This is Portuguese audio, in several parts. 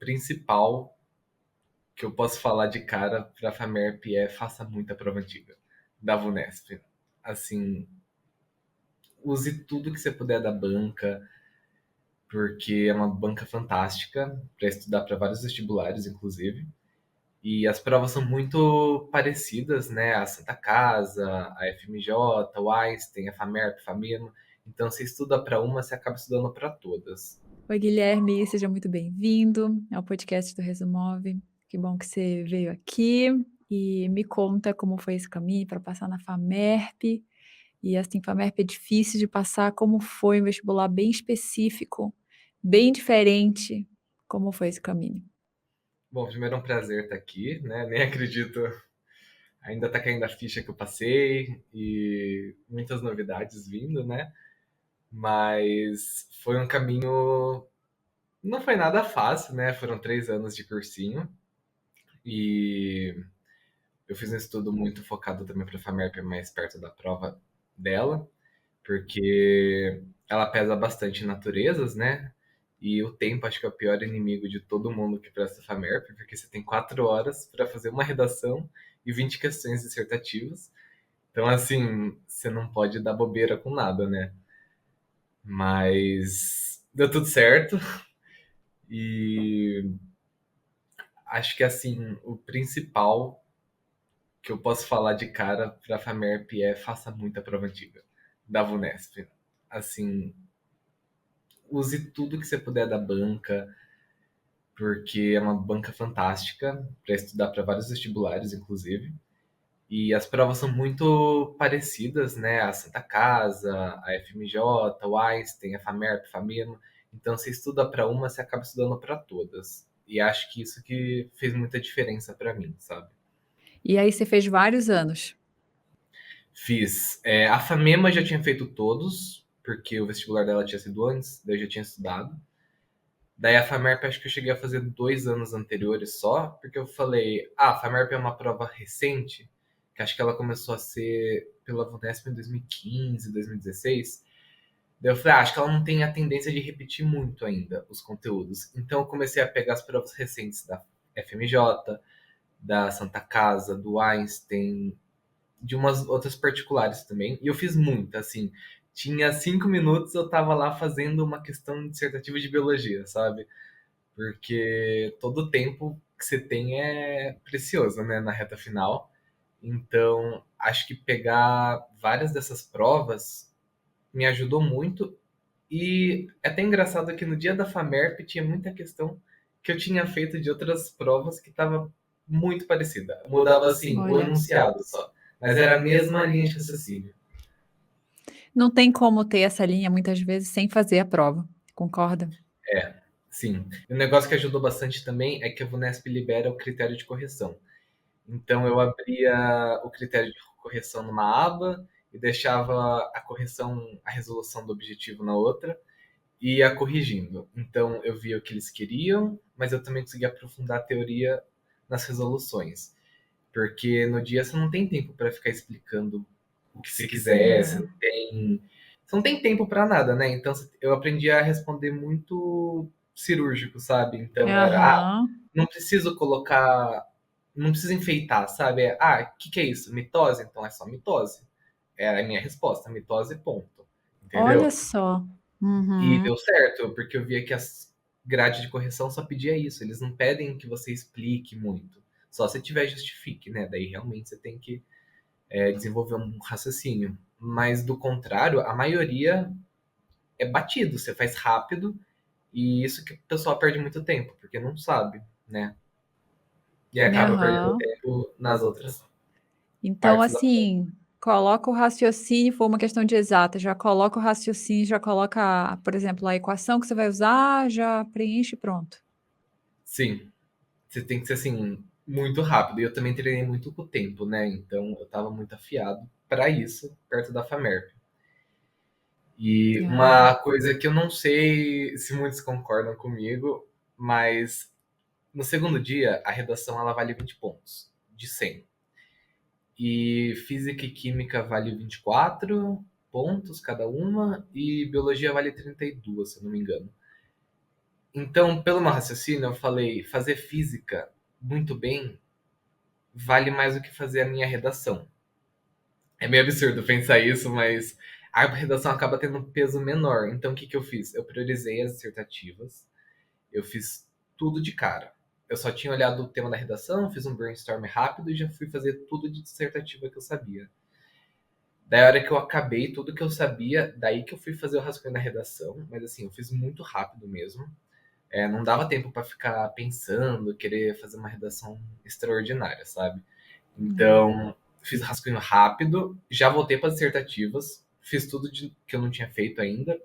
principal que eu posso falar de cara para a Famerp é faça muita prova antiga da Vunesp. Assim, use tudo que você puder da banca, porque é uma banca fantástica para estudar para vários vestibulares, inclusive. E as provas são muito parecidas, né? A Santa Casa, a FMJ, o Einstein, a Famerp, Famino. Então, você estuda para uma, você acaba estudando para todas. Oi, Guilherme, seja muito bem-vindo ao podcast do Resumove. Que bom que você veio aqui e me conta como foi esse caminho para passar na Famerp. E assim, Famerp é difícil de passar, como foi um vestibular bem específico, bem diferente. Como foi esse caminho? Bom, primeiro é um prazer estar aqui, né? Nem acredito, ainda tá caindo a ficha que eu passei e muitas novidades vindo, né? Mas foi um caminho, não foi nada fácil, né? Foram 3 anos de cursinho e eu fiz um estudo muito focado também para a Famerp mais perto da prova dela, porque ela pesa bastante em naturezas, né? E o tempo acho que é o pior inimigo de todo mundo que presta Famerp, porque você tem 4 horas para fazer uma redação e 20 questões dissertativas. Então, assim, você não pode dar bobeira com nada, né? Mas deu tudo certo e acho que, assim, o principal que eu posso falar de cara para a Famerp é faça muita prova antiga da Vunesp. Assim, use tudo que você puder da banca, porque é uma banca fantástica para estudar para vários vestibulares, inclusive. E as provas são muito parecidas, né? A Santa Casa, a FMJ, o Einstein, a Famerp, Famino. Então, você estuda para uma, você acaba estudando para todas. E acho que isso que fez muita diferença para mim, sabe? E aí você fez vários anos. Fiz. A FAMEMA já tinha feito todos, porque o vestibular dela tinha sido antes, daí eu já tinha estudado. Daí a FAMERP acho que eu cheguei a fazer 2 anos anteriores só, porque eu falei, a FAMERP é uma prova recente, que acho que ela começou a ser pela VUNESP em 2015, 2016. Daí eu falei, acho que ela não tem a tendência de repetir muito ainda os conteúdos. Então eu comecei a pegar as provas recentes da FMJ, da Santa Casa, do Einstein, de umas outras particulares também. E eu fiz muita, assim. Tinha 5 minutos, eu tava lá fazendo uma questão dissertativa de biologia, sabe? Porque todo o tempo que você tem é precioso, né, na reta final. Então, acho que pegar várias dessas provas me ajudou muito. E é até engraçado que no dia da FAMERP tinha muita questão que eu tinha feito de outras provas que estava muito parecida. Mudava, assim, o Olha, enunciado só. Mas era a mesma linha de raciocínio. não tem como ter essa linha muitas vezes sem fazer a prova, concorda? É, sim. E um negócio que ajudou bastante também é que a VUNESP libera o critério de correção. Então eu abria o critério de correção numa aba e deixava a correção, a resolução do objetivo na outra e ia corrigindo. Então eu via o que eles queriam, mas eu também conseguia aprofundar a teoria nas resoluções. Porque no dia você não tem tempo para ficar explicando o que você quiser, você não tem tempo para nada, né? Então eu aprendi a responder muito cirúrgico, sabe? Então era, Aham. não preciso colocar, não preciso enfeitar, sabe? O que é isso? Mitose? Então é só mitose. Era a minha resposta, mitose, ponto. Olha Entendeu? só. E Uhum. deu certo, porque eu via que as grades de correção só pedia isso. Eles não pedem que você explique muito. Só se tiver justifique, né? Daí realmente você tem que desenvolver um raciocínio. Mas do contrário, a maioria é batido, você faz rápido e isso que o pessoal perde muito tempo, porque não sabe, né? E acaba perdendo Aham. tempo nas outras Então, partes da prova. assim, coloca o raciocínio, for uma questão de exata, já coloca o raciocínio, já coloca, por exemplo, a equação que você vai usar, já preenche e pronto. Sim, você tem que ser assim muito rápido. E eu também treinei muito com o tempo, né? Então eu estava muito afiado para isso perto da Famerp. E Ah, uma coisa que eu não sei se muitos concordam comigo, mas no segundo dia a redação ela vale 20 pontos de 100. E física e química vale 24 pontos cada uma e biologia vale 32, se eu não me engano. Então, pelo meu raciocínio, eu falei, fazer física muito bem vale mais do que fazer a minha redação. É meio absurdo pensar isso, mas a redação acaba tendo um peso menor. Então, o que que eu fiz? Eu priorizei as dissertativas, eu fiz tudo de cara. Eu só tinha olhado o tema da redação, fiz um brainstorm rápido e já fui fazer tudo de dissertativa que eu sabia. Daí, a hora que eu acabei tudo que eu sabia, daí que eu fui fazer o rascunho da redação, mas assim, eu fiz muito rápido mesmo. Não dava tempo para ficar pensando, querer fazer uma redação extraordinária, sabe? Uhum. Então, fiz rascunho rápido, já voltei para as dissertativas, fiz tudo que eu não tinha feito ainda.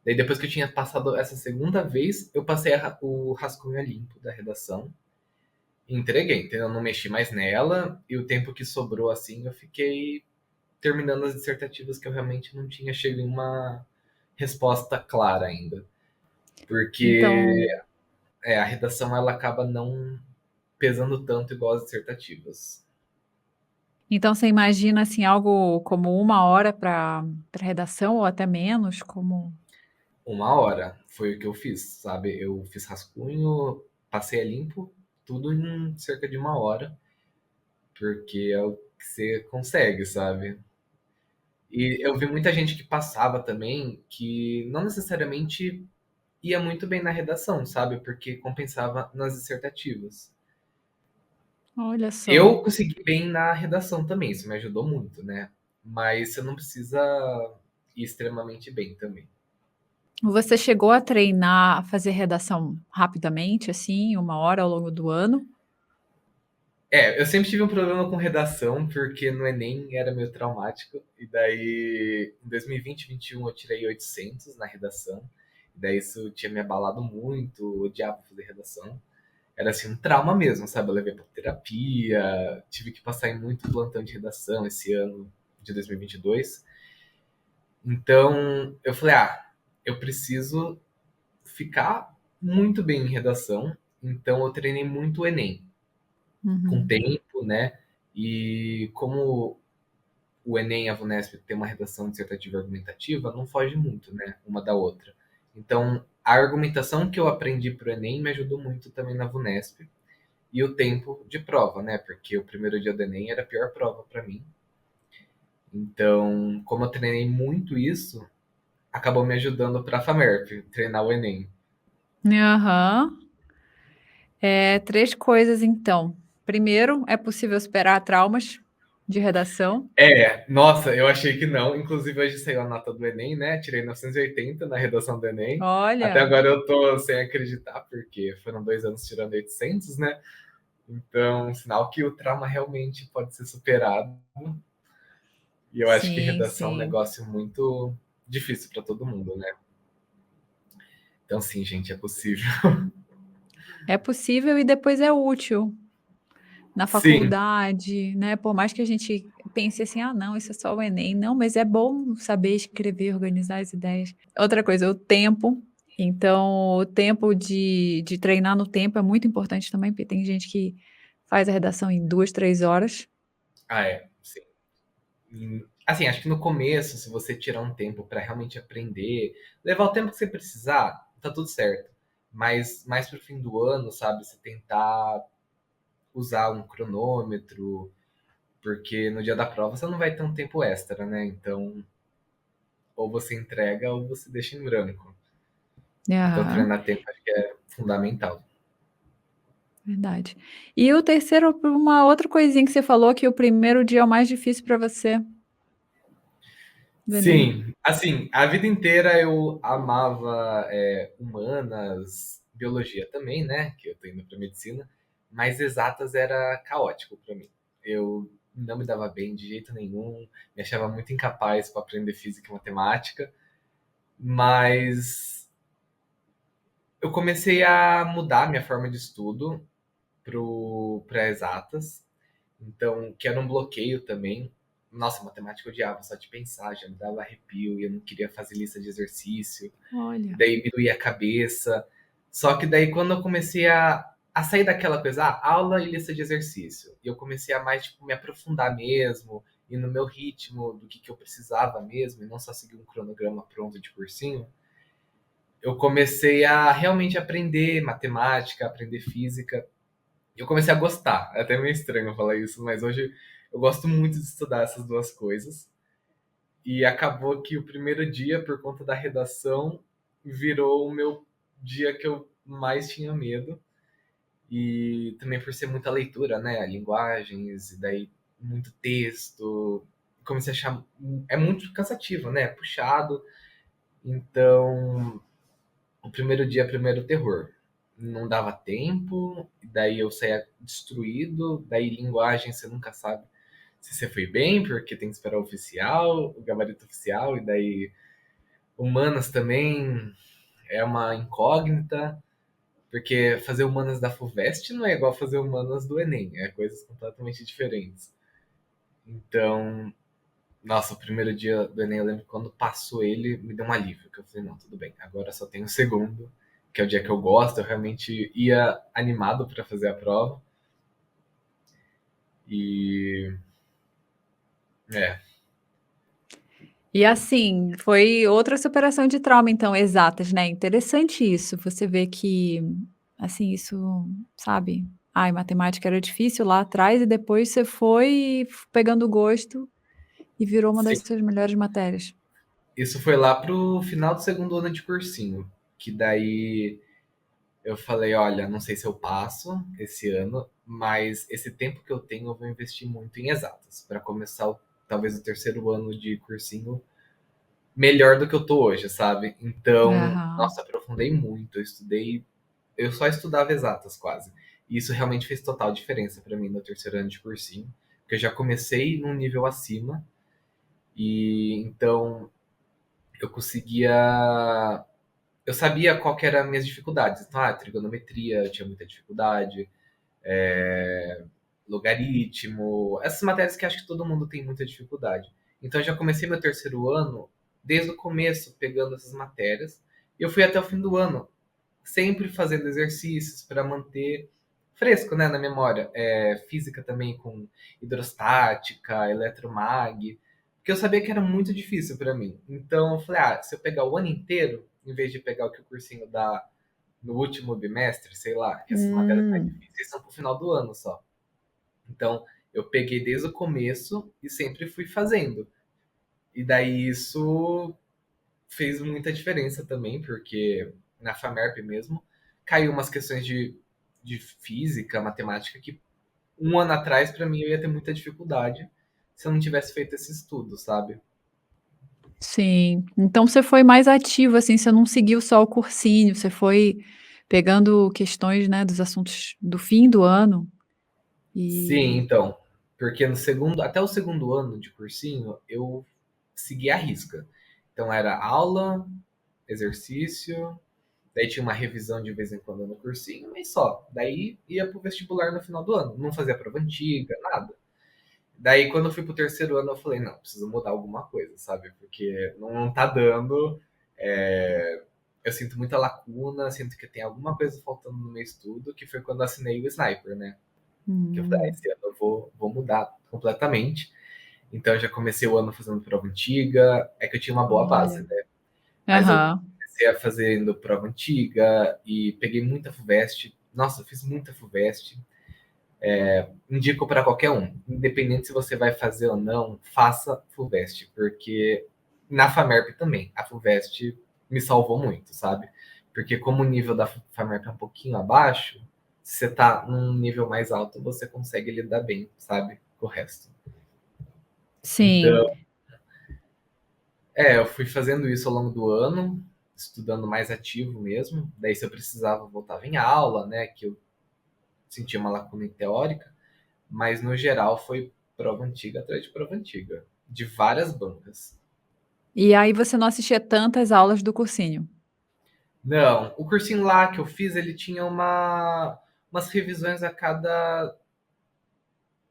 Daí, depois que eu tinha passado essa segunda vez, eu passei o rascunho a limpo da redação e entreguei, entendeu? Eu não mexi mais nela e o tempo que sobrou, assim, eu fiquei terminando as dissertativas que eu realmente não tinha chegado em uma resposta clara ainda. Porque Então, a redação ela acaba não pesando tanto igual as dissertativas. então você imagina, assim, algo como 1 hora para redação ou até menos, como 1 hora foi o que eu fiz, sabe? Eu fiz rascunho, passei a limpo, tudo em cerca de 1 hora, porque é o que você consegue, sabe? E eu vi muita gente que passava também, que não necessariamente ia muito bem na redação, sabe? Porque compensava nas dissertativas. olha só. Eu consegui bem na redação também, isso me ajudou muito, né? Mas você não precisa ir extremamente bem também. Você chegou a treinar, a fazer redação rapidamente, assim, 1 hora ao longo do ano? Eu sempre tive um problema com redação, porque no Enem era meio traumático. E daí, em 2020 e 2021, eu tirei 800 na redação. E daí isso tinha me abalado muito, odiava fazer redação. Era assim, um trauma mesmo, sabe? Eu levei pra terapia, tive que passar em muito plantão de redação esse ano de 2022. Então, eu falei, eu preciso ficar muito bem em redação. Então, eu treinei muito o Enem, com Uhum. tempo, né? E como o Enem e a VUNESP tem uma redação dissertativa argumentativa, não foge muito, né? Uma da outra. Então, a argumentação que eu aprendi para o Enem me ajudou muito também na VUNESP. E o tempo de prova, né? Porque o primeiro dia do Enem era a pior prova para mim. Então, como eu treinei muito isso, acabou me ajudando para a FAMERP, treinar o Enem. Aham. 3 coisas então. Primeiro, é possível superar traumas de redação. Nossa, eu achei que não. Inclusive, hoje saiu a nota do Enem, né? Tirei 980 na redação do Enem. Até Olha, agora eu tô sem acreditar, porque foram 2 anos tirando 800, né? Então, sinal que o trauma realmente pode ser superado. E eu acho que sim, redação é um sim. negócio muito difícil para todo mundo, né? Então, sim, gente, é possível. É possível e depois é útil na Sim, faculdade, né, por mais que a gente pense assim: "Ah, não, isso é só o Enem". Não, mas é bom saber escrever, organizar as ideias. Outra coisa, o tempo. Então, o tempo de treinar no tempo é muito importante também, porque tem gente que faz a redação em 2, 3 horas. sim. Assim, acho que no começo, se você tirar um tempo para realmente aprender, levar o tempo que você precisar, tá tudo certo. Mas mais pro fim do ano, sabe, você tentar usar um cronômetro, porque no dia da prova você não vai ter um tempo extra, né? Então, ou você entrega ou você deixa em branco. Então, Aham, treinar tempo acho que é fundamental. verdade. E o terceiro, uma outra coisinha que você falou, que o primeiro dia é o mais difícil para você do Enem. Sim, assim, a vida inteira eu amava humanas, biologia também, né? Que eu tô indo para medicina, mas exatas era caótico para mim. Eu não me dava bem de jeito nenhum, me achava muito incapaz para aprender física e matemática, mas eu comecei a mudar minha forma de estudo para exatas, então que era um bloqueio também. Nossa, matemática eu odiava, só de pensar já me dava arrepio e eu não queria fazer lista de exercício. E Olha, daí me doía a cabeça. Só que daí quando eu comecei a sair daquela coisa, aula e lista de exercício, e eu comecei a mais tipo, me aprofundar mesmo, e no meu ritmo do que eu precisava mesmo, e não só seguir um cronograma pronto de cursinho, eu comecei a realmente aprender matemática, aprender física. Eu comecei a gostar. É até meio estranho falar isso, mas hoje eu gosto muito de estudar essas duas coisas. E acabou que o primeiro dia, por conta da redação, virou o meu dia que eu mais tinha medo. E também por ser muita leitura, né? Linguagens, e daí muito texto. Comecei a achar. É muito cansativo, né? Puxado. Então, o primeiro dia, primeiro terror. Não dava tempo, daí eu saía destruído, daí linguagem você nunca sabe se você foi bem, porque tem que esperar o oficial, o gabarito oficial, e daí humanas também é uma incógnita, porque fazer humanas da FUVEST não é igual fazer humanas do Enem, é coisas completamente diferentes. Então, nossa, o primeiro dia do Enem, eu lembro que quando passou ele, me deu um alívio, que eu falei, não, tudo bem, agora só tem o segundo, que é o dia que eu gosto, eu realmente ia animado para fazer a prova. E é, E assim, foi outra superação de trauma, então, exatas, né? Interessante isso. Você vê que, assim, isso, sabe? Ai, matemática era difícil lá atrás e depois você foi pegando gosto e virou uma das sim, suas melhores matérias. isso foi lá pro final do segundo ano de cursinho, que daí eu falei, olha, não sei se eu passo esse ano, mas esse tempo que eu tenho eu vou investir muito em exatas, para começar talvez o terceiro ano de cursinho melhor do que eu tô hoje, sabe? Então, Aham. nossa, aprofundei muito, eu estudei, eu só estudava exatas quase. E isso realmente fez total diferença para mim no terceiro ano de cursinho, porque eu já comecei num nível acima e então eu conseguia, eu sabia qual que eram as minhas dificuldades. Então, trigonometria, eu tinha muita dificuldade, logaritmo, essas matérias que acho que todo mundo tem muita dificuldade. Então, eu já comecei meu terceiro ano, desde o começo, pegando essas matérias, e eu fui até o fim do ano, sempre fazendo exercícios para manter fresco, né, na memória. Física também com hidrostática, eletromag, porque eu sabia que era muito difícil para mim. Então eu falei, se eu pegar o ano inteiro, em vez de pegar o que o cursinho dá no último bimestre, sei lá, que essas matérias mais Hum. difíceis são pro final do ano só. Então eu peguei desde o começo e sempre fui fazendo. E daí isso fez muita diferença também, porque na FAMERP mesmo caiu umas questões de física, matemática, que um ano atrás, para mim, eu ia ter muita dificuldade se eu não tivesse feito esse estudo, sabe? Sim. Então você foi mais ativo, assim, você não seguiu só o cursinho, você foi pegando questões, né, dos assuntos do fim do ano Sim, e então. Porque no segundo, até o segundo ano de cursinho, eu segui a risca. Então era aula, exercício, daí tinha uma revisão de vez em quando no cursinho, mas só. Daí ia pro vestibular no final do ano. Não fazia prova antiga, nada. Daí, quando eu fui pro terceiro ano, eu falei, não, preciso mudar alguma coisa, sabe? Porque não tá dando. é, Eu sinto muita lacuna, sinto que tem alguma coisa faltando no meu estudo, que foi quando eu assinei o Sniper, né? Que eu falei, hum, esse ano eu vou mudar completamente. Então, eu já comecei o ano fazendo prova antiga, é que eu tinha uma boa base, olha. né? Mas eu Aham. comecei a fazendo prova antiga e peguei muita FUVEST. Nossa, eu fiz muita FUVEST. Indico para qualquer um, independente se você vai fazer ou não, faça FUVEST, porque na FAMERP também, a FUVEST me salvou muito, sabe? Porque como o nível da FAMERP é um pouquinho abaixo, se você tá num nível mais alto, você consegue lidar bem, sabe? Com o resto. Sim. Então, eu fui fazendo isso ao longo do ano, estudando mais ativo mesmo. Daí, se eu precisava, eu voltava em aula, né? Que eu sentia uma lacuna teórica. Mas no geral foi prova antiga atrás de prova antiga, de várias bancas. E aí você não assistia tantas aulas do cursinho? Não, o cursinho lá que eu fiz, ele tinha umas revisões a cada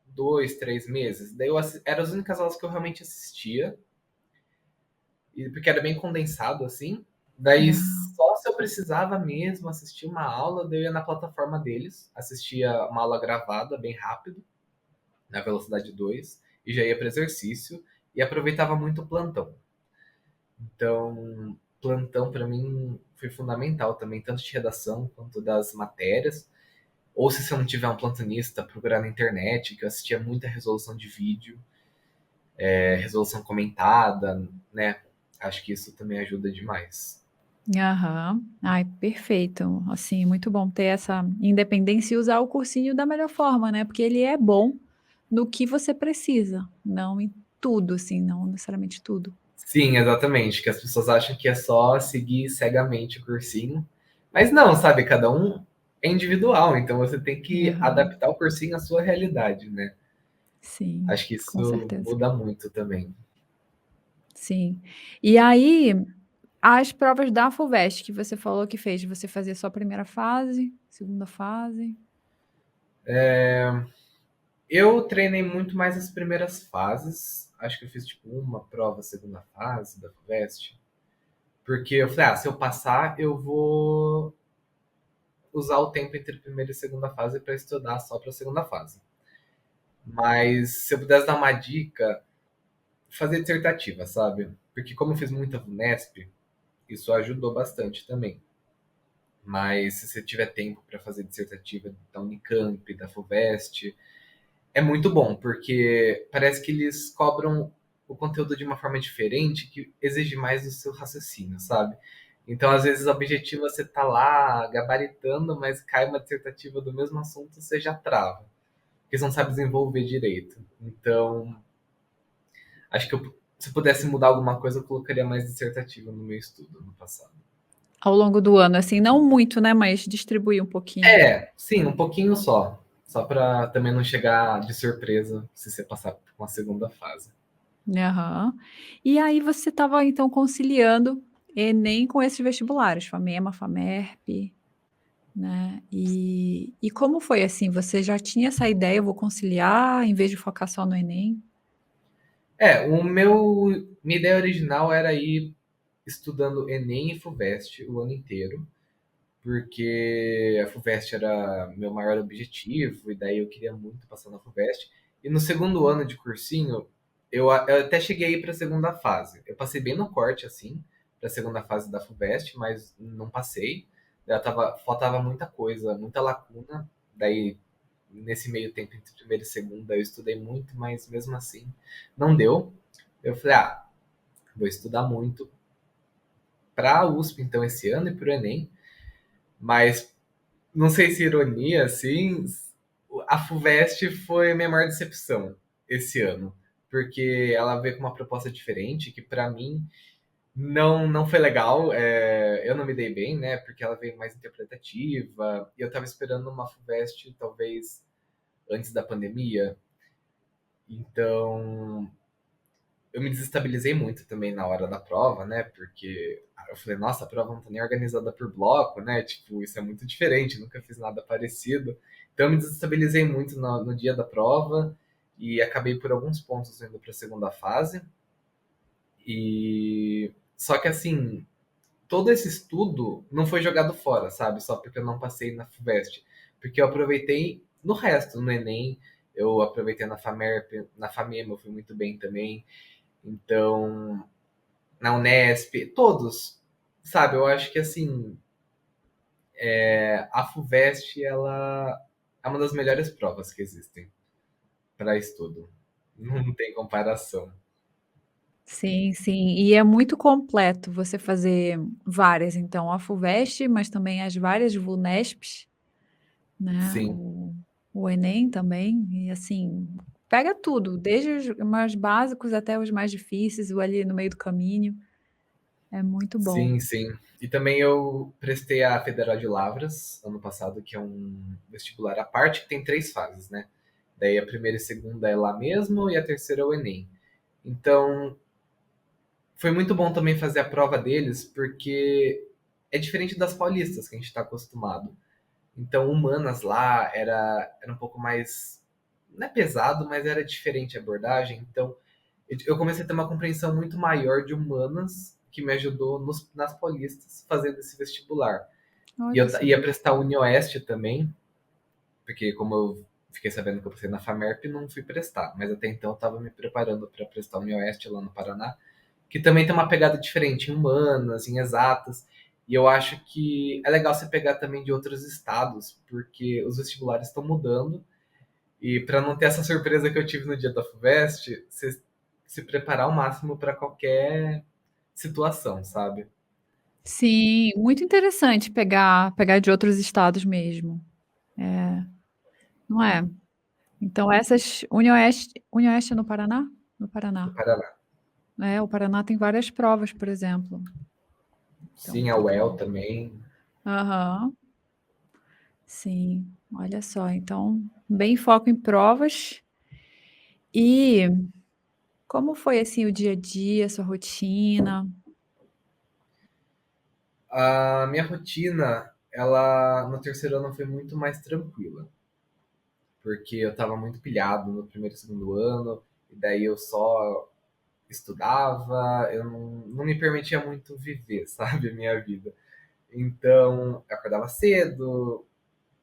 2, 3 meses. Daí eram as únicas aulas que eu realmente assistia, porque era bem condensado assim. Daí Ah, só se eu precisava mesmo assistir uma aula, daí eu ia na plataforma deles, assistia uma aula gravada bem rápido, na velocidade 2 e já ia para exercício e aproveitava muito o plantão. Então, plantão para mim foi fundamental também, tanto de redação quanto das matérias. Ou se você não tiver um plantonista, procurar na internet, que eu assistia muita resolução de vídeo, resolução comentada, né? Acho que isso também ajuda demais. Aham. Ai, perfeito. Assim, muito bom ter essa independência e usar o cursinho da melhor forma, né, porque ele é bom no que você precisa, não em tudo, assim, não necessariamente tudo. Sim, exatamente, que as pessoas acham que é só seguir cegamente o cursinho, mas não, sabe, cada um é individual, então você tem que Aham. adaptar o cursinho à sua realidade, né? Sim, Acho que com isso certeza. muda muito também. Sim. E aí, as provas da FUVEST que você falou que fez, você fazia só a primeira fase, segunda fase? Eu treinei muito mais as primeiras fases, acho que eu fiz tipo uma prova segunda fase da FUVEST, porque eu falei, se eu passar, eu vou usar o tempo entre primeira e segunda fase para estudar só para a segunda fase. Mas se eu pudesse dar uma dica, fazer dissertativa, sabe? Porque como eu fiz muita VUNESP, isso ajudou bastante também. Mas se você tiver tempo para fazer dissertativa da Unicamp, da FUVEST, é muito bom, porque parece que eles cobram o conteúdo de uma forma diferente que exige mais do seu raciocínio, sabe? Então, às vezes, o objetivo é você tá lá gabaritando, mas cai uma dissertativa do mesmo assunto, você já trava, porque você não sabe desenvolver direito. Então, acho que se pudesse mudar alguma coisa, eu colocaria mais dissertativa no meu estudo no passado. Ao longo do ano, assim, não muito, né, mas distribuir um pouquinho. Sim, um pouquinho só. Só para também não chegar de surpresa se você passar com a segunda fase. Aham. E aí você estava, então, conciliando Enem com esses vestibulares, FAMEMA, FAMERP, né. E como foi, assim, você já tinha essa ideia: "Eu vou conciliar em vez de focar só no Enem"? Minha ideia original era ir estudando Enem e FUVEST o ano inteiro, porque a FUVEST era meu maior objetivo, e daí eu queria muito passar na FUVEST. E no segundo ano de cursinho, eu até cheguei aí para a segunda fase. Eu passei bem no corte, assim, para a segunda fase da FUVEST, mas não passei. Faltava muita coisa, muita lacuna. Daí, nesse meio tempo entre primeira e segunda, eu estudei muito, mas mesmo assim, não deu. Eu falei, vou estudar muito para a USP, então, esse ano e para o Enem. Mas não sei se ironia, assim, a FUVEST foi a minha maior decepção esse ano, porque ela veio com uma proposta diferente que para mim não foi legal. Eu não me dei bem, né? Porque ela veio mais interpretativa e eu estava esperando uma FUVEST talvez antes da pandemia. Então eu me desestabilizei muito também na hora da prova, né? Porque eu falei, nossa, a prova não tá nem organizada por bloco, né? Tipo, isso é muito diferente, nunca fiz nada parecido. Então eu me desestabilizei muito no dia da prova e acabei por alguns pontos indo para a segunda fase. E só que assim, todo esse estudo não foi jogado fora, sabe? Só porque eu não passei na FUVEST. Porque eu aproveitei no resto, no Enem, eu aproveitei na FAMERP, na FAMEMA eu fui muito bem também. Então, na Unesp, todos, sabe? Eu acho que assim, a FUVEST ela é uma das melhores provas que existem para estudo. Não tem comparação. Sim, sim. E é muito completo você fazer várias, então, a FUVEST, mas também as várias VUNESPs, né, Sim, o Enem também, e assim, pega tudo, desde os mais básicos até os mais difíceis, o ali no meio do caminho, é muito bom. sim, sim. E também eu prestei a Federal de Lavras ano passado, que é um vestibular à parte que tem três fases, né? Daí a primeira e segunda é lá mesmo e a terceira é o Enem. Então, foi muito bom também fazer a prova deles, porque é diferente das paulistas que a gente está acostumado. Então, humanas lá era um pouco mais. Não é pesado, mas era diferente a abordagem. Então, eu comecei a ter uma compreensão muito maior de humanas, que me ajudou nas paulistas fazendo esse vestibular. E Olha eu só. ia prestar UniOeste também, porque como eu fiquei sabendo que eu passei na FAMERP, não fui prestar. Mas até então eu estava me preparando para prestar UniOeste lá no Paraná, que também tem uma pegada diferente em humanas, em exatas. E eu acho que é legal você pegar também de outros estados, porque os vestibulares estão mudando. E para não ter essa surpresa que eu tive no dia da FUVEST, você se preparar ao máximo para qualquer situação, sabe? Sim, muito interessante pegar de outros estados mesmo. É, não é? Então essas Unioeste é no Paraná? No No Paraná. Paraná. É, o Paraná tem várias provas, por exemplo. Então Sim, a tem que UEL também. aham, sim, olha só, então bem foco em provas. E como foi, assim, o dia a dia, sua rotina? A minha rotina, ela no terceiro ano foi muito mais tranquila, porque eu estava muito pilhado no primeiro e segundo ano, e daí eu só estudava, eu não me permitia muito viver, sabe, a minha vida. Então, eu acordava cedo,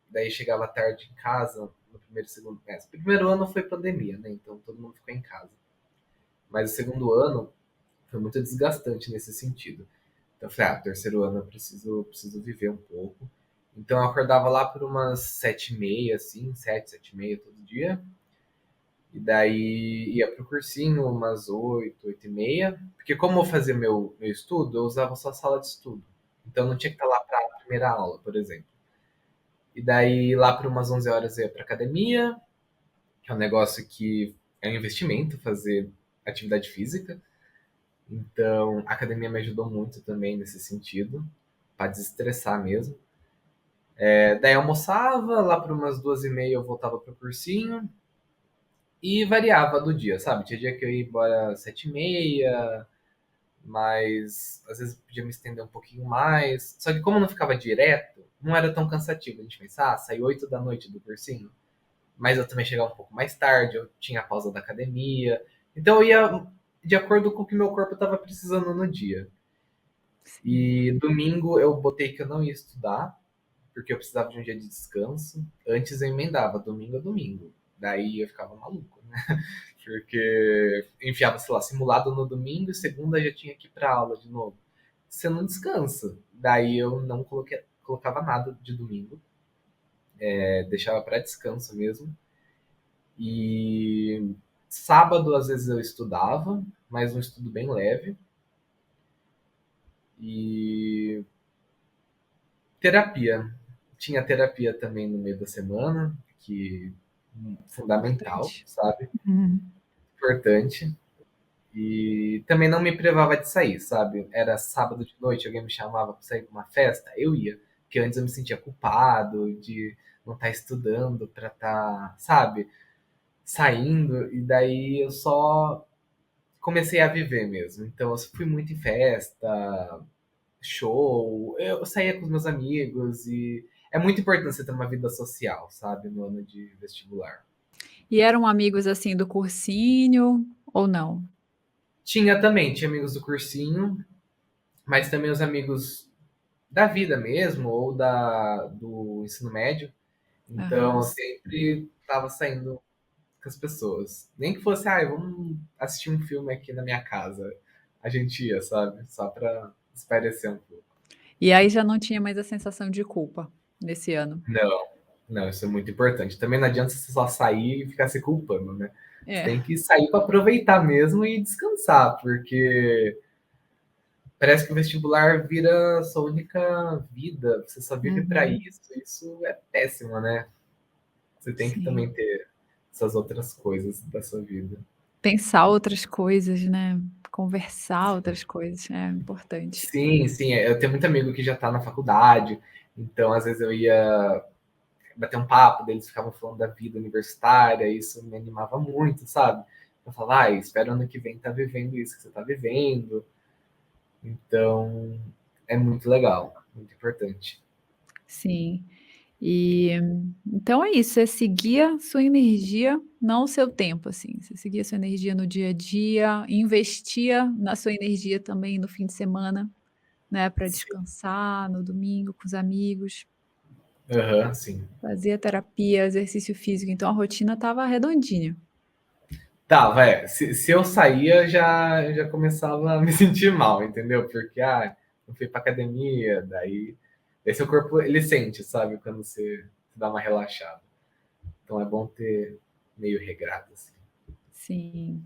daí chegava tarde em casa, no primeiro e segundo. O primeiro ano foi pandemia, né? Então todo mundo ficou em casa. Mas o segundo ano foi muito desgastante nesse sentido. Então eu falei, terceiro ano eu preciso viver um pouco. Então eu acordava lá por umas 7h30, assim, 7h30 todo dia. E daí ia pro cursinho umas 8h30. Porque como eu fazia meu estudo, eu usava só a sala de estudo. Então eu não tinha que estar lá para a primeira aula, por exemplo. E daí lá por umas 11 horas eu ia pra academia, que é um negócio que é um investimento fazer atividade física. Então, a academia me ajudou muito também nesse sentido, para desestressar mesmo. Daí eu almoçava, lá por umas 2h30 eu voltava pro cursinho e variava do dia, sabe? Tinha dia que eu ia embora às 7h30, mas às vezes podia me estender um pouquinho mais. Só que como não ficava direto, não era tão cansativo. A gente pensava, saiu 8 da noite do cursinho, mas eu também chegava um pouco mais tarde, eu tinha a pausa da academia. Então eu ia de acordo com o que meu corpo estava precisando no dia. Sim. E domingo eu botei que eu não ia estudar, porque eu precisava de um dia de descanso. Antes eu emendava, domingo a domingo. Daí eu ficava maluco, né? Porque enfiava, sei lá, simulado no domingo e segunda já tinha que ir pra aula de novo. Você não descansa. Daí eu não colocava nada de domingo, deixava para descanso mesmo. E sábado, às vezes, eu estudava, mas um estudo bem leve. E terapia. Tinha terapia também no meio da semana, que fundamental, Importante. sabe? Uhum. Importante. E também não me privava de sair, sabe? Era sábado de noite, alguém me chamava para sair para uma festa, eu ia. Porque antes eu me sentia culpado de não estar estudando para estar, sabe, saindo. E daí eu só comecei a viver mesmo. Então eu fui muito em festa, show, eu saía com os meus amigos e é muito importante você ter uma vida social, sabe, no ano de vestibular. E eram amigos, assim, do cursinho ou não? Tinha amigos do cursinho, mas também os amigos da vida mesmo, ou do ensino médio. Então eu Aham. sempre tava saindo com as pessoas. Nem que fosse, vamos assistir um filme aqui na minha casa. A gente ia, sabe? Só pra espairecer um pouco. E aí já não tinha mais a sensação de culpa nesse ano? Não, não, isso é muito importante. Também não adianta você só sair e ficar se culpando, né? Você É. tem que sair para aproveitar mesmo e descansar, porque parece que o vestibular vira sua única vida. Você só vive para Uhum. isso. Isso é péssimo, né? Você tem que Sim. também ter essas outras coisas da sua vida. Pensar outras coisas, né, conversar outras coisas, é importante. Sim, sim. Eu tenho muito amigo que já está na faculdade, então às vezes eu ia bater um papo, deles ficavam falando da vida universitária, isso me animava muito, sabe? Eu falava, espero ano que vem estar vivendo isso que você está vivendo. Então, é muito legal, muito importante. Sim. E então é isso, você seguia sua energia, não o seu tempo, assim, você seguia sua energia no dia a dia, investia na sua energia também no fim de semana, né, para Sim, descansar, no domingo com os amigos, aham, sim. fazia terapia, exercício físico, então a rotina estava redondinha. Tá, vai. Se eu saía, já começava a me sentir mal, entendeu? Porque, não fui pra academia, daí seu corpo, ele sente, sabe, quando você dá uma relaxada. Então é bom ter meio regrado, assim. Sim.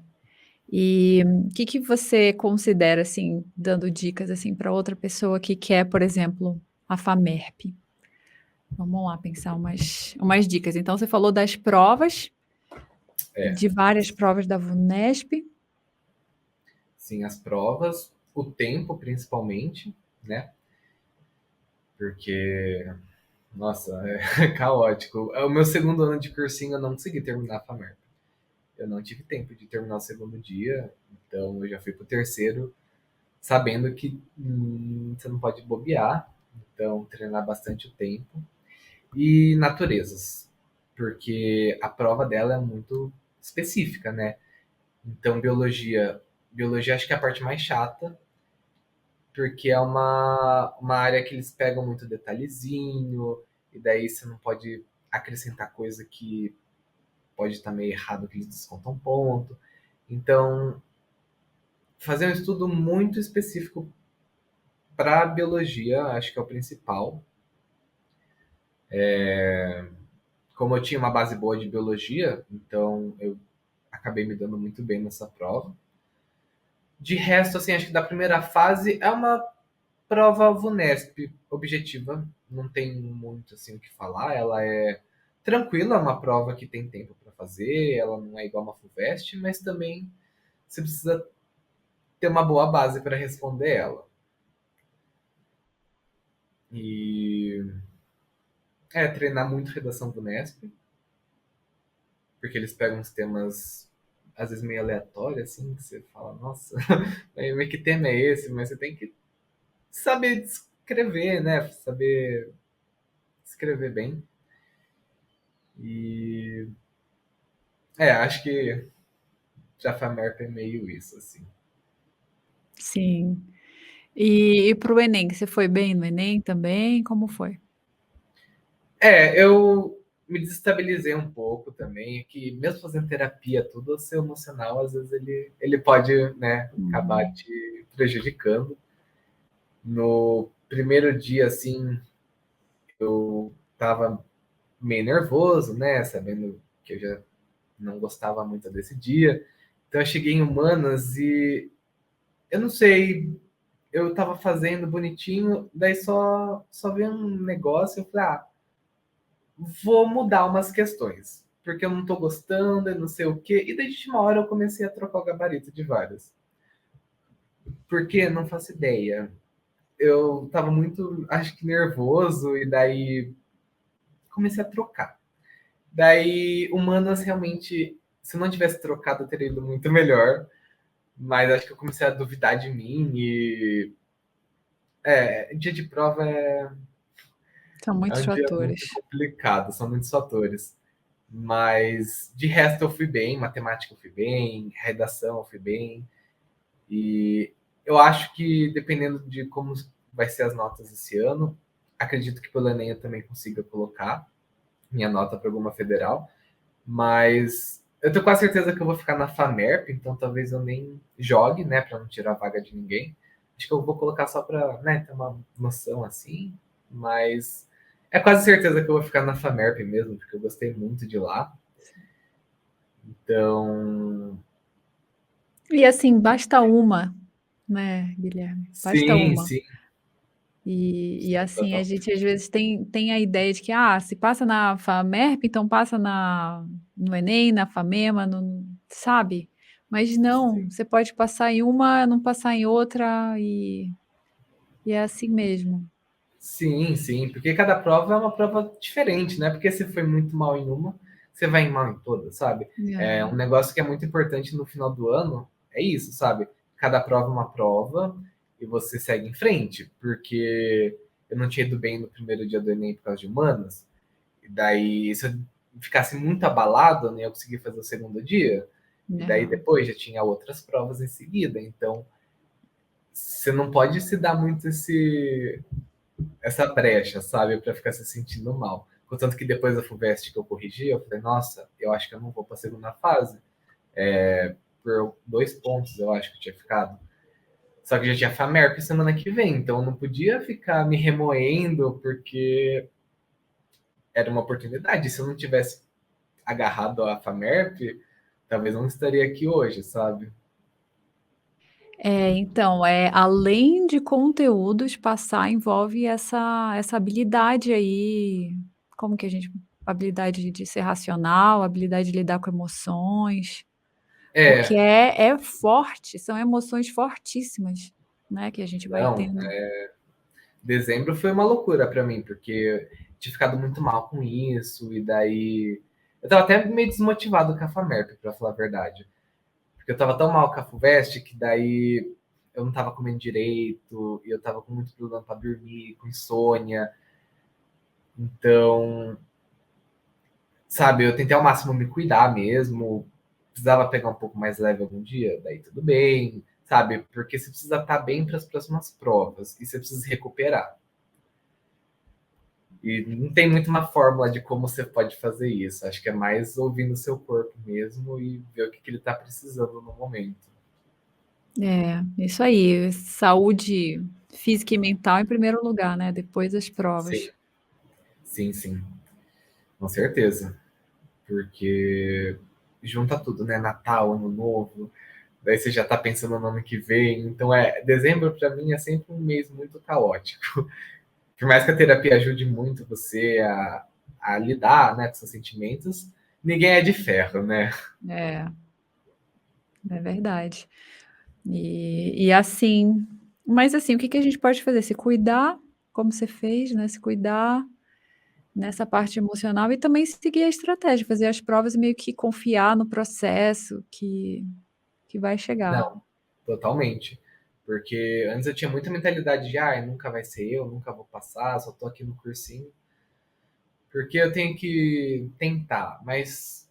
E o que que você considera, assim, dando dicas, assim, para outra pessoa que quer, por exemplo, a FAMERP? Vamos lá pensar umas dicas. Então você falou das provas, É, de várias provas da VUNESP. sim, as provas, o tempo principalmente, né? Porque, nossa, é caótico. O meu segundo ano de cursinho eu não consegui terminar a FAMERP. Eu não tive tempo de terminar o segundo dia, então eu já fui pro terceiro sabendo que você não pode bobear, então treinar bastante o tempo. E naturezas, porque a prova dela é muito específica, né? Então biologia acho que é a parte mais chata, porque é uma área que eles pegam muito detalhezinho, e daí você não pode acrescentar coisa que pode estar meio errado, que eles descontam ponto. Então, fazer um estudo muito específico para biologia, acho que é o principal. Como eu tinha uma base boa de biologia, então eu acabei me dando muito bem nessa prova. De resto, assim, acho que da primeira fase é uma prova VUNESP objetiva, não tem muito assim o que falar, ela é tranquila, é uma prova que tem tempo para fazer, ela não é igual uma FUVEST, mas também você precisa ter uma boa base para responder ela. E treinar muito redação VUNESP, porque eles pegam uns temas às vezes meio aleatórios, assim, que você fala, nossa, mas que tema é esse? Mas você tem que saber escrever, né? Saber escrever bem. E acho que já Famerp é meio isso, assim. Sim. E para o Enem, você foi bem no Enem também? Como foi? Eu me desestabilizei um pouco também, que mesmo fazendo terapia, tudo, o seu emocional, às vezes ele pode, né, acabar Uhum. te prejudicando. No primeiro dia, assim, eu tava meio nervoso, né, sabendo que eu já não gostava muito desse dia. Então eu cheguei em Humanas e eu não sei, eu tava fazendo bonitinho, daí só veio um negócio, eu falei, vou mudar umas questões, porque eu não tô gostando, e não sei o quê. E daí de uma hora eu comecei a trocar o gabarito de várias. Porque não faço ideia. Eu tava muito, acho que nervoso, e daí comecei a trocar. Daí, humanas realmente, se eu não tivesse trocado, eu teria ido muito melhor. Mas acho que eu comecei a duvidar de mim e. Dia de prova São é muitos um dia muito fatores. complicado, são muitos fatores. Mas de resto eu fui bem, matemática eu fui bem, redação eu fui bem. E eu acho que dependendo de como vai ser as notas esse ano, acredito que pelo Enem eu também consiga colocar minha nota para alguma federal. Mas eu tenho quase certeza que eu vou ficar na FAMERP, então talvez eu nem jogue, né, para não tirar a vaga de ninguém. Acho que eu vou colocar só para, né, ter uma noção assim, mas é quase certeza que eu vou ficar na FAMERP mesmo, porque eu gostei muito de lá. Então, E assim, basta uma, né, Guilherme? Basta sim, uma. sim, E sim, assim, a total. gente às vezes tem a ideia de que, se passa na FAMERP, então passa no Enem, na FAMEMA, sabe? Mas não, Sim. você pode passar em uma, não passar em outra, e é assim mesmo. Sim, sim, porque cada prova é uma prova diferente, né? Porque se foi muito mal em uma, você vai mal em todas, sabe? É um É, negócio que é muito importante no final do ano, é isso, sabe? Cada prova é uma prova e você segue em frente, porque eu não tinha ido bem no primeiro dia do Enem por causa de humanas, e daí se eu ficasse muito abalado, nem eu conseguia fazer o segundo dia, e daí é. depois já tinha outras provas em seguida, então você não pode se dar muito essa brecha, sabe? Para ficar se sentindo mal. Contanto que depois da FUVEST que eu corrigi, eu falei, nossa, eu acho que eu não vou para a segunda fase. Por 2 pontos, eu acho que eu tinha ficado. Só que já tinha FAMERP semana que vem, então eu não podia ficar me remoendo porque era uma oportunidade. Se eu não tivesse agarrado a FAMERP, talvez não estaria aqui hoje, sabe? Então, além de conteúdos, passar envolve essa habilidade aí, como que a gente habilidade de ser racional, habilidade de lidar com emoções, porque É, é forte, são emoções fortíssimas, né, que a gente vai não, tendo. dezembro foi uma loucura pra mim, porque eu tinha ficado muito mal com isso, e daí eu tava até meio desmotivado com a FAMERP, pra falar a verdade. Porque eu tava tão mal com a FUVEST que daí eu não tava comendo direito, e eu tava com muito problema pra dormir, com insônia. Então, sabe, eu tentei ao máximo me cuidar mesmo. Precisava pegar um pouco mais leve algum dia, daí tudo bem, sabe? Porque você precisa estar bem para as próximas provas e você precisa se recuperar. E não tem muito uma fórmula de como você pode fazer isso. Acho que é mais ouvindo o seu corpo mesmo e ver o que ele está precisando no momento. É, isso aí, saúde física e mental em primeiro lugar, né, depois as Sim, provas. sim, sim, com certeza. Porque junta tudo, né? Natal, Ano Novo, daí você já tá pensando no ano que vem. Então, dezembro para mim é sempre um mês muito caótico. Por mais que a terapia ajude muito você a lidar, né, com seus sentimentos, ninguém é de ferro, né? É, é verdade. E assim, mas assim, o que que a gente pode fazer? Se cuidar, como você fez, né? Se cuidar nessa parte emocional e também seguir a estratégia, fazer as provas e meio que confiar no processo que vai chegar. Não, totalmente. Porque antes eu tinha muita mentalidade de, nunca vai ser eu, nunca vou passar, só tô aqui no cursinho. Porque eu tenho que tentar, mas,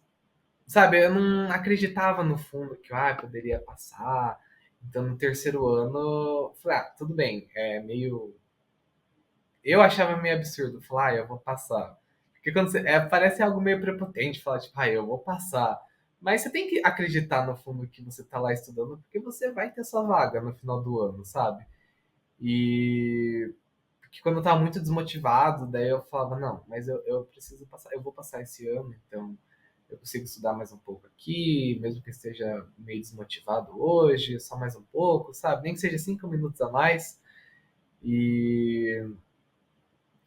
sabe, eu não acreditava no fundo que, poderia passar. Então, no terceiro ano, eu falei, tudo bem, é meio. Eu achava meio absurdo falar, eu vou passar. Porque quando parece algo meio prepotente falar, tipo, eu vou passar. Mas você tem que acreditar no fundo que você tá lá estudando, porque você vai ter sua vaga no final do ano, sabe? E porque quando eu tava muito desmotivado, daí eu falava, não, mas eu preciso passar, eu vou passar esse ano, então eu consigo estudar mais um pouco aqui, mesmo que eu esteja meio desmotivado hoje, só mais um pouco, sabe? Nem que seja 5 minutos a mais. E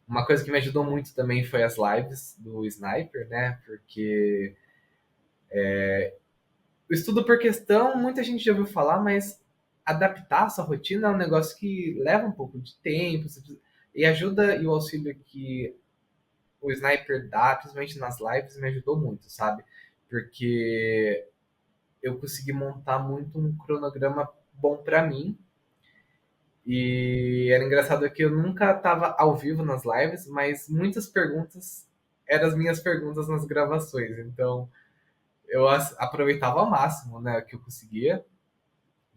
uma coisa que me ajudou muito também foi as lives do Sniper, né? Porque o estudo por questão, muita gente já ouviu falar, mas adaptar a sua rotina é um negócio que leva um pouco de tempo, e ajuda e o auxílio que o Sniper dá, principalmente nas lives, me ajudou muito, sabe? Porque eu consegui montar muito um cronograma bom para mim. E era engraçado que eu nunca estava ao vivo nas lives, mas muitas perguntas eram as minhas perguntas nas gravações. Então eu aproveitava ao máximo, né, o que eu conseguia.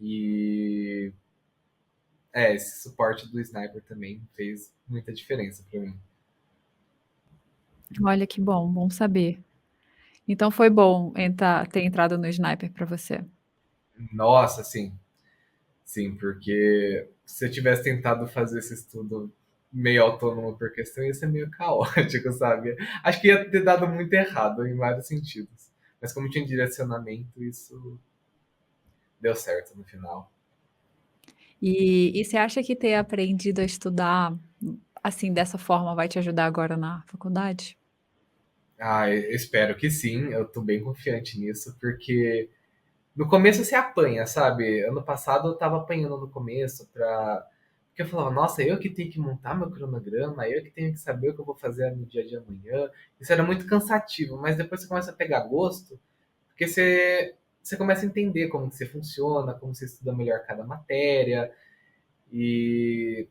E esse suporte do Sniper também fez muita diferença para mim. Olha que bom, bom saber. Então foi bom ter entrado no Sniper para você. Nossa, sim, sim, porque se eu tivesse tentado fazer esse estudo meio autônomo por questão, ia ser meio caótico, sabe? Acho que ia ter dado muito errado em vários sentidos. Mas como tinha direcionamento, isso deu certo no final. E você acha que ter aprendido a estudar, assim, dessa forma vai te ajudar agora na faculdade? Eu espero que sim, eu tô bem confiante nisso, porque no começo você apanha, sabe? Ano passado eu tava apanhando no começo pra. Porque eu falava, nossa, eu que tenho que montar meu cronograma, eu que tenho que saber o que eu vou fazer no dia de amanhã. Isso era muito cansativo, mas depois você começa a pegar gosto, porque você começa a entender como que você funciona, como você estuda melhor cada matéria. E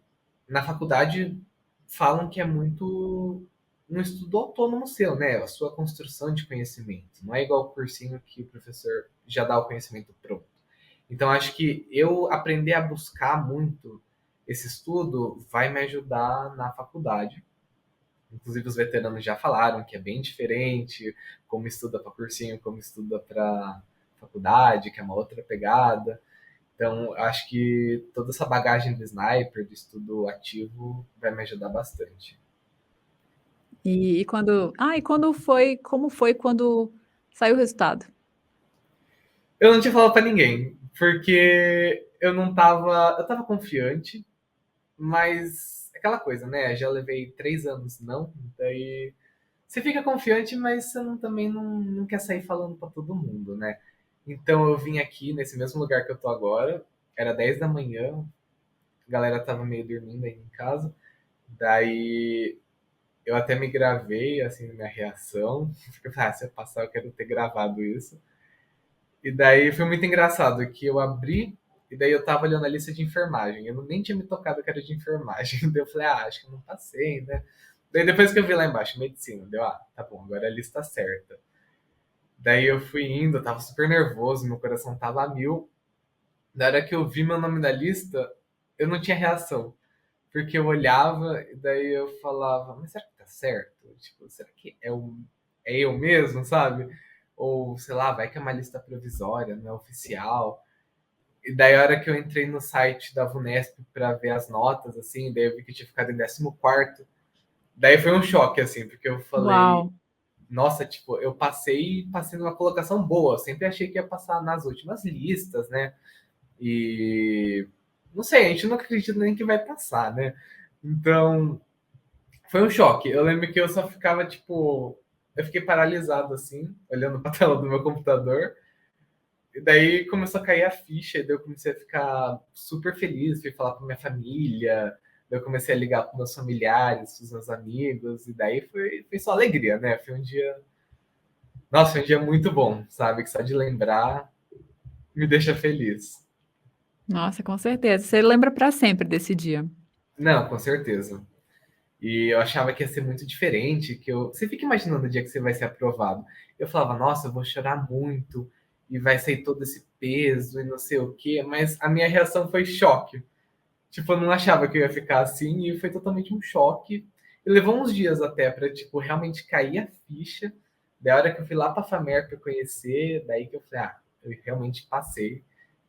na faculdade falam que é muito um estudo autônomo seu, né? A sua construção de conhecimento. Não é igual o cursinho que o professor já dá o conhecimento pronto. Então, acho que eu aprender a buscar muito esse estudo vai me ajudar na faculdade. Inclusive, os veteranos já falaram que é bem diferente como estuda para cursinho, como estuda para faculdade, que é uma outra pegada. Então, acho que toda essa bagagem do sniper, do estudo ativo, vai me ajudar bastante. Como foi quando saiu o resultado? Eu não tinha falado pra ninguém, porque eu tava confiante, mas aquela coisa, né? Já levei 3 anos não, daí você fica confiante, mas você também não quer sair falando pra todo mundo, né? Então eu vim aqui nesse mesmo lugar que eu tô agora, era 10 da manhã, a galera tava meio dormindo aí em casa, daí eu até me gravei, assim, na minha reação, porque eu falei, se eu passar eu quero ter gravado isso. E daí foi muito engraçado que eu abri e daí eu tava olhando a lista de enfermagem. Eu nem tinha me tocado que era de enfermagem. Daí eu falei, acho que eu não passei, né? Daí depois que eu vi lá embaixo, medicina, deu, tá bom, agora é a lista certa. Daí eu fui indo, eu tava super nervoso, meu coração tava a mil. Na hora que eu vi meu nome na lista, eu não tinha reação. Porque eu olhava e daí eu falava, mas será que tá certo? Tipo, será que é eu mesmo, sabe? Ou, sei lá, vai que é uma lista provisória, não é oficial. E daí a hora que eu entrei no site da Vunesp para ver as notas, assim, daí eu vi que eu tinha ficado em 14º. Daí foi um choque, assim, porque eu falei, Uau! nossa, tipo, eu passei numa colocação boa. Eu sempre achei que ia passar nas últimas listas, né? E não sei, a gente não acredita nem que vai passar, né? Então, foi um choque. Eu lembro que eu só ficava, tipo, eu fiquei paralisado, assim, olhando pra tela do meu computador. E daí começou a cair a ficha, e daí eu comecei a ficar super feliz, fui falar pra minha família, daí eu comecei a ligar para meus familiares, pros meus amigos, e daí foi só alegria, né? Foi um dia. Nossa, foi um dia muito bom, sabe? Que só de lembrar me deixa feliz. Nossa, com certeza. Você lembra para sempre desse dia. Não, com certeza. E eu achava que ia ser muito diferente, que eu... Você fica imaginando o dia que você vai ser aprovado. Eu falava, nossa, eu vou chorar muito, e vai sair todo esse peso, e não sei o quê, mas a minha reação foi choque. Tipo, eu não achava que eu ia ficar assim, e foi totalmente um choque. E levou uns dias até pra, tipo, realmente cair a ficha. Da hora que eu fui lá pra Famer pra conhecer, daí que eu falei, eu realmente passei,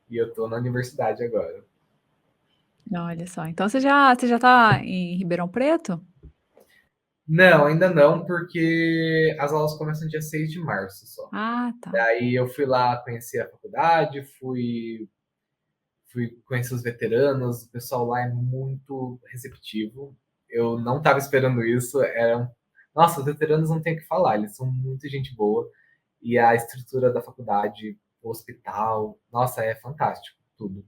e eu tô na universidade agora. Olha só, então você já tá em Ribeirão Preto? Não, ainda não, porque as aulas começam dia 6 de março só. Ah, tá. Daí eu fui lá conhecer a faculdade, fui conhecer os veteranos, o pessoal lá é muito receptivo. Eu não estava esperando isso, nossa, os veteranos não tem o que falar, eles são muito gente boa. E a estrutura da faculdade, o hospital, nossa, é fantástico, tudo.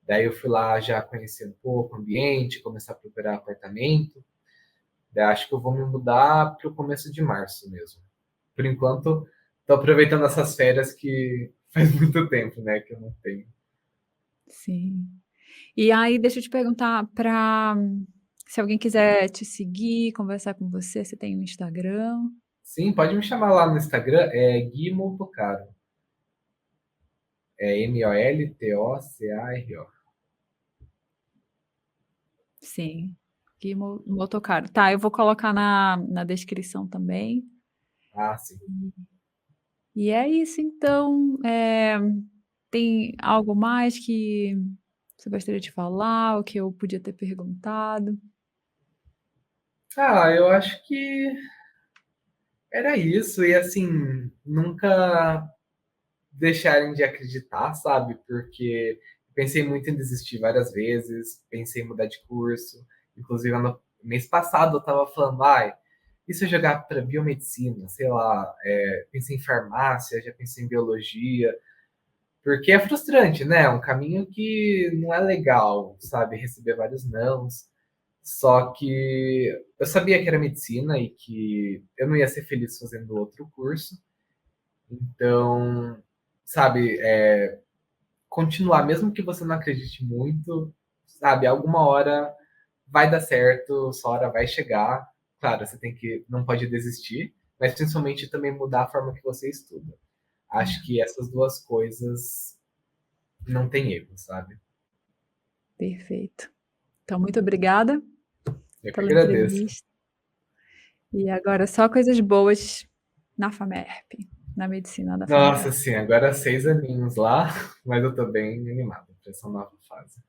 Daí eu fui lá já conhecer um pouco o ambiente, começar a procurar apartamento. Daí acho que eu vou me mudar para o começo de março mesmo. Por enquanto, estou aproveitando essas férias que faz muito tempo, né, que eu não tenho. Sim. E aí deixa eu te perguntar para se alguém quiser te seguir, conversar com você, você tem um Instagram? Sim, pode me chamar lá no Instagram, é Gui Montocaro. É Moltocaro. Sim, Gui Motocaro. Tá, eu vou colocar na descrição também. Ah, sim. E é isso então, tem algo mais que você gostaria de falar, ou que eu podia ter perguntado? Eu acho que era isso. E assim, nunca deixarem de acreditar, sabe? Porque pensei muito em desistir várias vezes, pensei em mudar de curso. Inclusive, no mês passado eu tava falando, e se eu jogar para biomedicina, sei lá, pensei em farmácia, já pensei em biologia, porque é frustrante, né? É um caminho que não é legal, sabe? Receber vários nãos. Só que eu sabia que era medicina e que eu não ia ser feliz fazendo outro curso. Então, sabe, continuar, mesmo que você não acredite muito, sabe, alguma hora vai dar certo, sua hora vai chegar. Claro, você não pode desistir, mas principalmente também mudar a forma que você estuda. Acho que essas duas coisas não tem erro, sabe? Perfeito. Então muito obrigada Eu que pela agradeço. entrevista, e agora só coisas boas na Famerp, na medicina da Nossa, Famerp. sim, agora 6 aninhos lá, mas eu tô bem animado essa nova fase.